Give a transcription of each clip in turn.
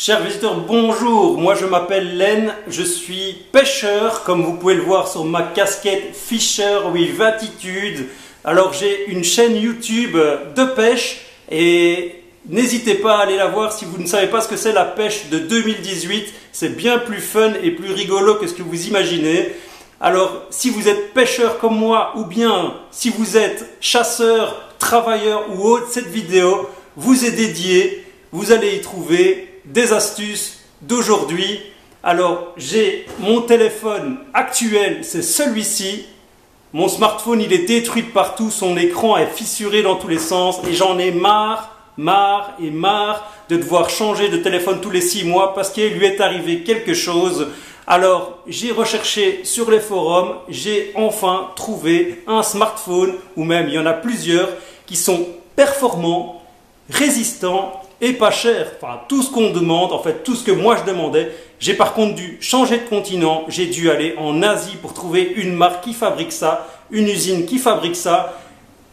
Chers visiteurs, bonjour, moi je m'appelle Len, je suis pêcheur, comme vous pouvez le voir sur ma casquette Fisher with Attitude. Alors j'ai une chaîne YouTube de pêche et n'hésitez pas à aller la voir si vous ne savez pas ce que c'est la pêche de 2018. C'est bien plus fun et plus rigolo que ce que vous imaginez. Alors si vous êtes pêcheur comme moi ou bien si vous êtes chasseur, travailleur ou autre, cette vidéo vous est dédiée. Vous allez y trouver des astuces d'aujourd'hui. Alors j'ai mon téléphone actuel, c'est celui-ci. Mon smartphone il est détruit de partout, son écran est fissuré dans tous les sens et j'en ai marre de devoir changer de téléphone tous les 6 mois parce qu'il lui est arrivé quelque chose. Alors j'ai recherché sur les forums, j'ai enfin trouvé un smartphone, ou même il y en a plusieurs, qui sont performants, résistants et pas cher, enfin tout ce qu'on demande, en fait tout ce que moi je demandais. J'ai par contre dû changer de continent, j'ai dû aller en Asie pour trouver une marque qui fabrique ça, une usine qui fabrique ça.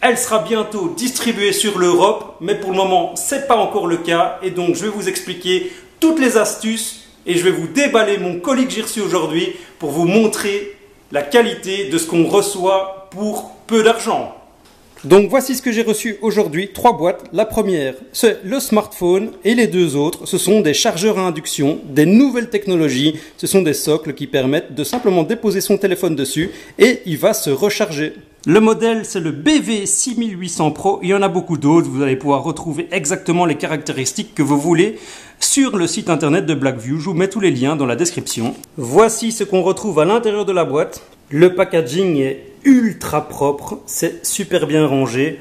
Elle sera bientôt distribuée sur l'Europe, mais pour le moment c'est pas encore le cas et donc je vais vous expliquer toutes les astuces et je vais vous déballer mon colis que j'ai reçu aujourd'hui pour vous montrer la qualité de ce qu'on reçoit pour peu d'argent. Donc voici ce que j'ai reçu aujourd'hui, 3 boîtes. La première, c'est le smartphone et les 2 autres, ce sont des chargeurs à induction, des nouvelles technologies. Ce sont des socles qui permettent de simplement déposer son téléphone dessus et il va se recharger. Le modèle, c'est le BV6800 Pro. Il y en a beaucoup d'autres. Vous allez pouvoir retrouver exactement les caractéristiques que vous voulez sur le site internet de Blackview. Je vous mets tous les liens dans la description. Voici ce qu'on retrouve à l'intérieur de la boîte. Le packaging est ultra propre, c'est super bien rangé.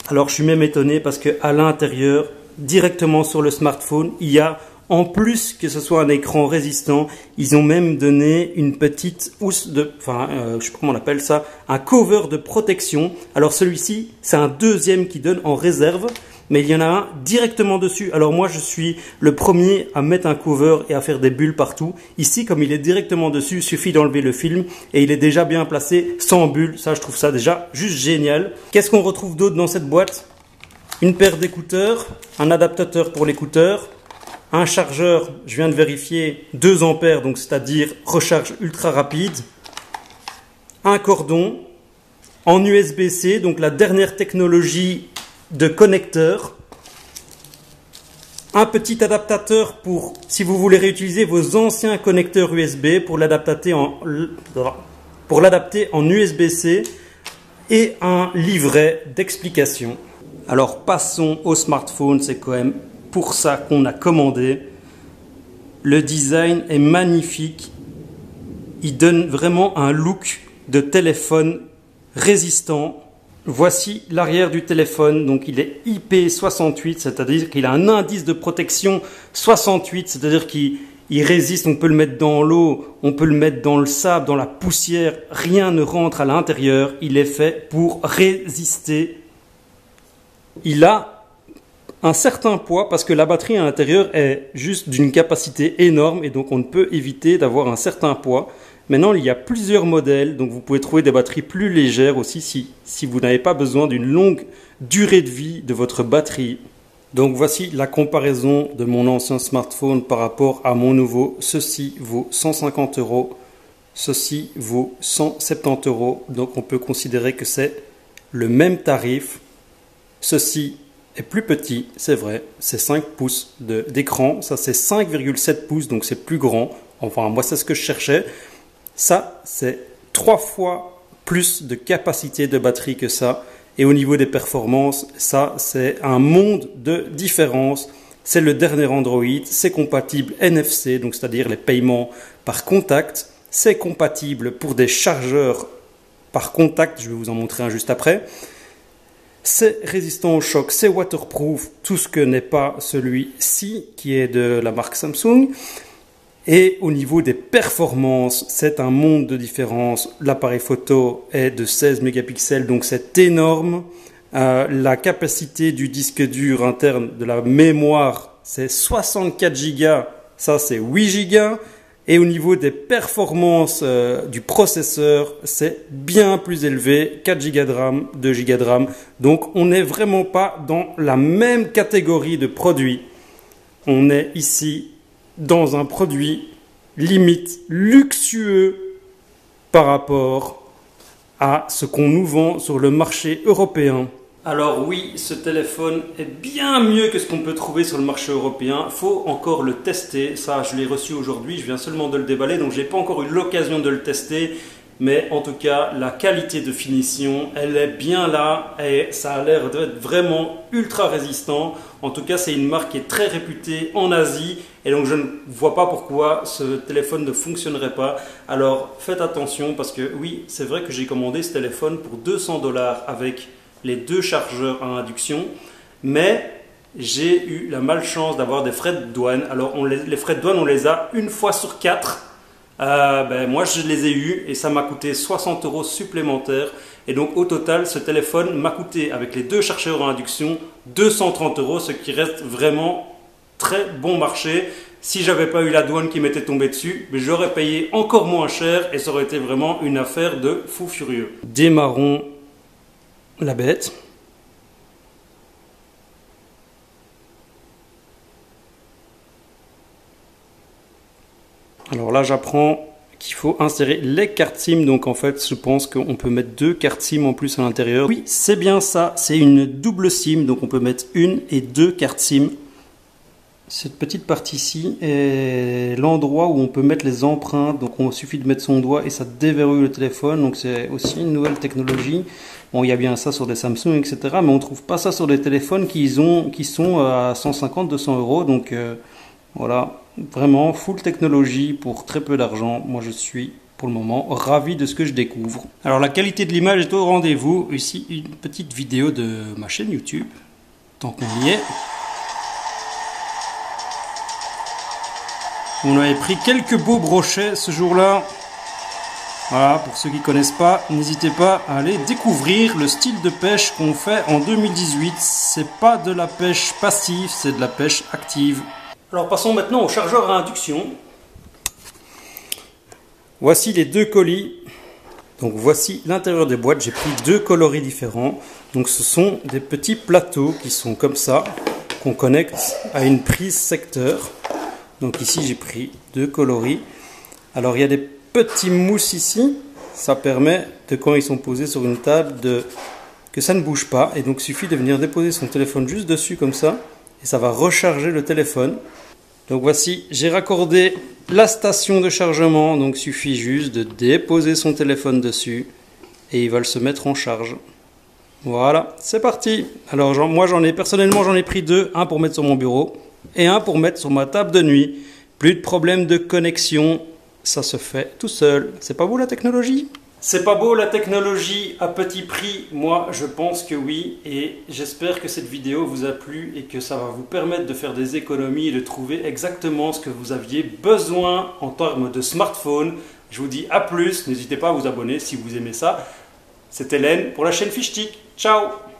Alors je suis même étonné parce qu'à l'intérieur, directement sur le smartphone, il y a, en plus que ce soit un écran résistant, ils ont même donné une petite housse de, je sais pas comment on appelle ça, un cover de protection. Alors celui-ci, c'est un deuxième qui donne en réserve, mais il y en a un directement dessus. Alors moi, je suis le premier à mettre un cover et à faire des bulles partout. Ici, comme il est directement dessus, il suffit d'enlever le film et il est déjà bien placé sans bulles. Ça, je trouve ça déjà juste génial. Qu'est-ce qu'on retrouve d'autre dans cette boîte? Une paire d'écouteurs, un adaptateur pour l'écouteur, un chargeur, je viens de vérifier, 2 ampères, donc c'est-à-dire recharge ultra rapide, un cordon en USB-C, donc la dernière technologie de connecteur, un petit adaptateur pour si vous voulez réutiliser vos anciens connecteurs USB pour l'adapter en USB-C et un livret d'explication. Alors passons au smartphone, c'est quand même pour ça qu'on a commandé. Le design est magnifique, il donne vraiment un look de téléphone résistant. Voici l'arrière du téléphone, donc il est IP68, c'est-à-dire qu'il a un indice de protection 68, c'est-à-dire qu'il résiste, on peut le mettre dans l'eau, on peut le mettre dans le sable, dans la poussière, rien ne rentre à l'intérieur, il est fait pour résister. Il a un certain poids parce que la batterie à l'intérieur est juste d'une capacité énorme et donc on ne peut éviter d'avoir un certain poids. Maintenant, il y a plusieurs modèles, donc vous pouvez trouver des batteries plus légères aussi si vous n'avez pas besoin d'une longue durée de vie de votre batterie. Donc voici la comparaison de mon ancien smartphone par rapport à mon nouveau. Ceci vaut 150 €, ceci vaut 170 €, donc on peut considérer que c'est le même tarif. Ceci est plus petit, c'est vrai, c'est 5 pouces d'écran, ça c'est 5,7 pouces, donc c'est plus grand. Enfin, moi c'est ce que je cherchais. Ça, c'est 3 fois plus de capacité de batterie que ça. Et au niveau des performances, ça, c'est un monde de différence. C'est le dernier Android, c'est compatible NFC, donc c'est-à-dire les paiements par contact. C'est compatible pour des chargeurs par contact, je vais vous en montrer un juste après. C'est résistant au choc, c'est waterproof, tout ce que n'est pas celui-ci qui est de la marque Samsung. Et au niveau des performances, c'est un monde de différence. L'appareil photo est de 16 mégapixels, donc c'est énorme. La capacité du disque dur interne de la mémoire, c'est 64 Go, ça c'est 8 Go. Et au niveau des performances du processeur, c'est bien plus élevé, 4 Go de RAM, 2 Go de RAM. Donc on n'est vraiment pas dans la même catégorie de produits. On est ici dans un produit limite luxueux par rapport à ce qu'on nous vend sur le marché européen. Alors oui, ce téléphone est bien mieux que ce qu'on peut trouver sur le marché européen. Il faut encore le tester. Ça, je l'ai reçu aujourd'hui. Je viens seulement de le déballer, donc je n'ai pas encore eu l'occasion de le tester. Mais en tout cas, la qualité de finition, elle est bien là et ça a l'air d'être vraiment ultra résistant. En tout cas, c'est une marque qui est très réputée en Asie et donc je ne vois pas pourquoi ce téléphone ne fonctionnerait pas. Alors faites attention parce que oui, c'est vrai que j'ai commandé ce téléphone pour 200 $ avec les 2 chargeurs à induction, mais j'ai eu la malchance d'avoir des frais de douane. Alors les frais de douane, on les a une fois sur 4. Moi je les ai eus et ça m'a coûté 60 € supplémentaires et donc au total ce téléphone m'a coûté avec les 2 chargeurs à induction 230 €, ce qui reste vraiment très bon marché. Si j'avais pas eu la douane qui m'était tombée dessus, j'aurais payé encore moins cher et ça aurait été vraiment une affaire de fou furieux. Démarrons la bête. Alors là, j'apprends qu'il faut insérer les cartes SIM. Donc en fait, je pense qu'on peut mettre 2 cartes SIM en plus à l'intérieur. Oui, c'est bien ça. C'est une double SIM. Donc on peut mettre 1 et 2 cartes SIM. Cette petite partie ici est l'endroit où on peut mettre les empreintes. Donc il suffit de mettre son doigt et ça déverrouille le téléphone. Donc c'est aussi une nouvelle technologie. Bon, il y a bien ça sur des Samsung, etc. Mais on ne trouve pas ça sur des téléphones qui sont à 150-200 €. Donc voilà. Vraiment, full technologie pour très peu d'argent. Moi, je suis pour le moment ravi de ce que je découvre. Alors, la qualité de l'image est au rendez-vous. Ici, une petite vidéo de ma chaîne YouTube, tant qu'on y est. On avait pris quelques beaux brochets ce jour-là. Voilà, pour ceux qui ne connaissent pas, n'hésitez pas à aller découvrir le style de pêche qu'on fait en 2018. C'est pas de la pêche passive, c'est de la pêche active. Alors passons maintenant au chargeur à induction. Voici les 2 colis. Donc voici l'intérieur des boîtes. J'ai pris 2 coloris différents. Donc ce sont des petits plateaux qui sont comme ça, qu'on connecte à une prise secteur. Donc ici j'ai pris 2 coloris. Alors il y a des petits mousses ici. Ça permet de, quand ils sont posés sur une table, que ça ne bouge pas. Et donc il suffit de venir déposer son téléphone juste dessus comme ça. Et ça va recharger le téléphone. Donc voici, j'ai raccordé la station de chargement. Donc il suffit juste de déposer son téléphone dessus. Et il va se mettre en charge. Voilà, c'est parti. Alors moi personnellement j'en ai pris 2. Un pour mettre sur mon bureau et un pour mettre sur ma table de nuit. Plus de problème de connexion. Ça se fait tout seul. C'est pas beau la technologie ? C'est pas beau la technologie à petit prix? Moi je pense que oui, et j'espère que cette vidéo vous a plu et que ça va vous permettre de faire des économies et de trouver exactement ce que vous aviez besoin en termes de smartphone. Je vous dis à plus, n'hésitez pas à vous abonner si vous aimez ça. C'était Len pour la chaîne Fishtik. Ciao!